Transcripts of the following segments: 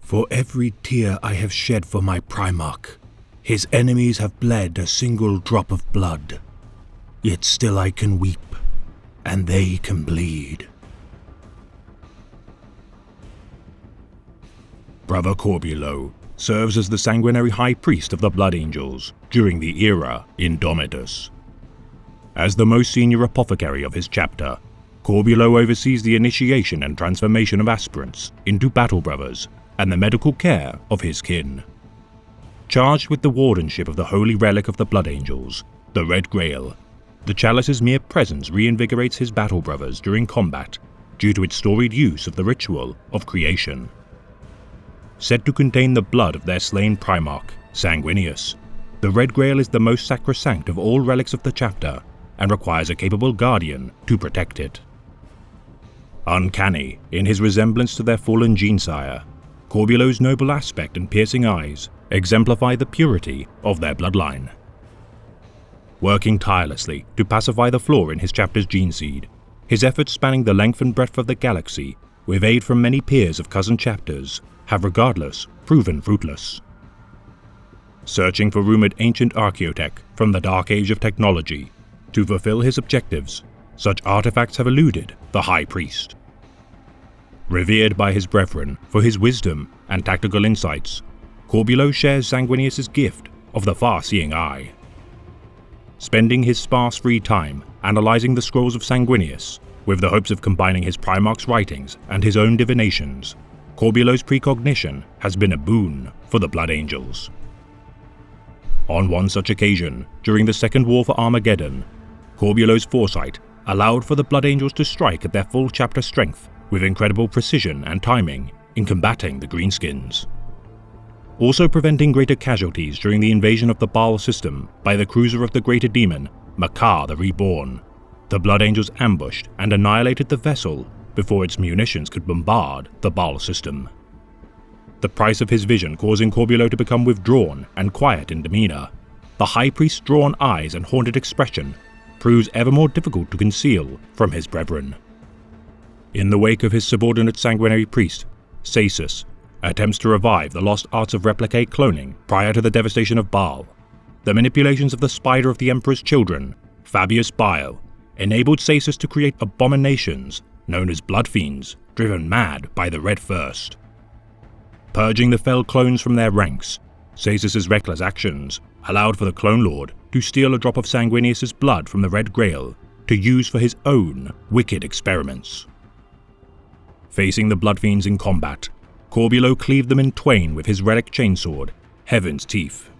For every tear I have shed for my Primarch, his enemies have bled a single drop of blood. Yet still I can weep, and they can bleed. Brother Corbulo serves as the sanguinary high priest of the Blood Angels during the era Indomitus. As the most senior apothecary of his chapter, Corbulo oversees the initiation and transformation of aspirants into Battle Brothers and the medical care of his kin. Charged with the wardenship of the holy relic of the Blood Angels, the Red Grail, the chalice's mere presence reinvigorates his Battle Brothers during combat due to its storied use of the ritual of creation. Said to contain the blood of their slain Primarch, Sanguinius, the Red Grail is the most sacrosanct of all relics of the chapter and requires a capable guardian to protect it. Uncanny in his resemblance to their fallen Genesire, Corbulo's noble aspect and piercing eyes exemplify the purity of their bloodline. Working tirelessly to pacify the flaw in his chapter's Geneseed, his efforts spanning the length and breadth of the galaxy, with aid from many peers of cousin chapters, have regardless proven fruitless. Searching for rumored ancient archaeotech from the dark age of technology to fulfill his objectives, such artifacts have eluded the High Priest. Revered by his brethren for his wisdom and tactical insights, Corbulo shares Sanguinius' gift of the far-seeing eye. Spending his sparse free time analyzing the scrolls of Sanguinius, with the hopes of combining his Primarch's writings and his own divinations, Corbulo's precognition has been a boon for the Blood Angels. On one such occasion, during the Second War for Armageddon, Corbulo's foresight allowed for the Blood Angels to strike at their full chapter strength with incredible precision and timing in combating the Greenskins. Also preventing greater casualties during the invasion of the Baal system by the cruiser of the Greater Demon, Makar the Reborn, the Blood Angels ambushed and annihilated the vessel before its munitions could bombard the Baal system. The price of his vision causing Corbulo to become withdrawn and quiet in demeanor, the High Priest's drawn eyes and haunted expression proves ever more difficult to conceal from his brethren. In the wake of his subordinate sanguinary priest, Casus attempts to revive the lost arts of replicate cloning prior to the devastation of Baal. The manipulations of the spider of the Emperor's children, Fabius Bile, enabled Casus to create abominations known as Blood Fiends, driven mad by the Red First. Purging the fell clones from their ranks, Casus' reckless actions allowed for the Clone Lord to steal a drop of Sanguinius' blood from the Red Grail to use for his own wicked experiments. Facing the Blood Fiends in combat, Corbulo cleaved them in twain with his relic chainsword, Heaven's Teeth.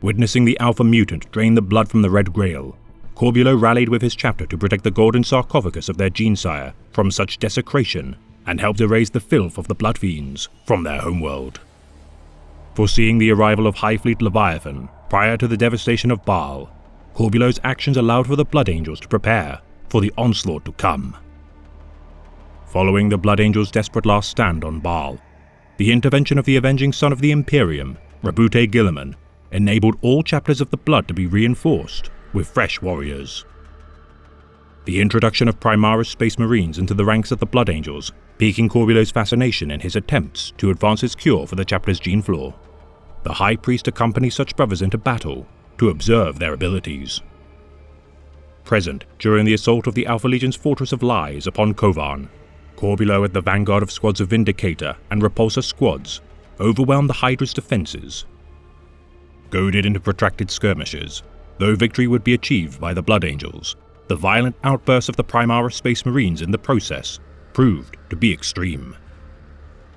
Witnessing the Alpha Mutant drain the blood from the Red Grail, Corbulo rallied with his chapter to protect the golden sarcophagus of their Genesire from such desecration and helped erase the filth of the Blood Fiends from their homeworld. Foreseeing the arrival of High Fleet Leviathan prior to the devastation of Baal, Corbulo's actions allowed for the Blood Angels to prepare for the onslaught to come. Following the Blood Angels' desperate last stand on Baal, the intervention of the avenging son of the Imperium, Rabute Guilliman, enabled all chapters of the Blood to be reinforced with fresh warriors. The introduction of Primaris Space Marines into the ranks of the Blood Angels piquing Corbulo's fascination in his attempts to advance his cure for the chapter's gene flaw. The High Priest accompanies such brothers into battle to observe their abilities. Present during the assault of the Alpha Legion's Fortress of Lies upon Kovan, Corbulo at the vanguard of squads of Vindicator and Repulsor squads overwhelmed the Hydra's defenses. Goaded into protracted skirmishes, though victory would be achieved by the Blood Angels, the violent outbursts of the Primaris Space Marines in the process proved to be extreme.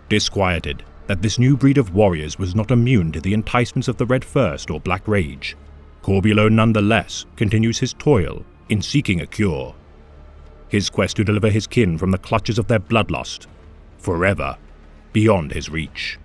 Disquieted that this new breed of warriors was not immune to the enticements of the Red First or Black Rage, Corbulo nonetheless continues his toil in seeking a cure. His quest to deliver his kin from the clutches of their bloodlust, forever beyond his reach.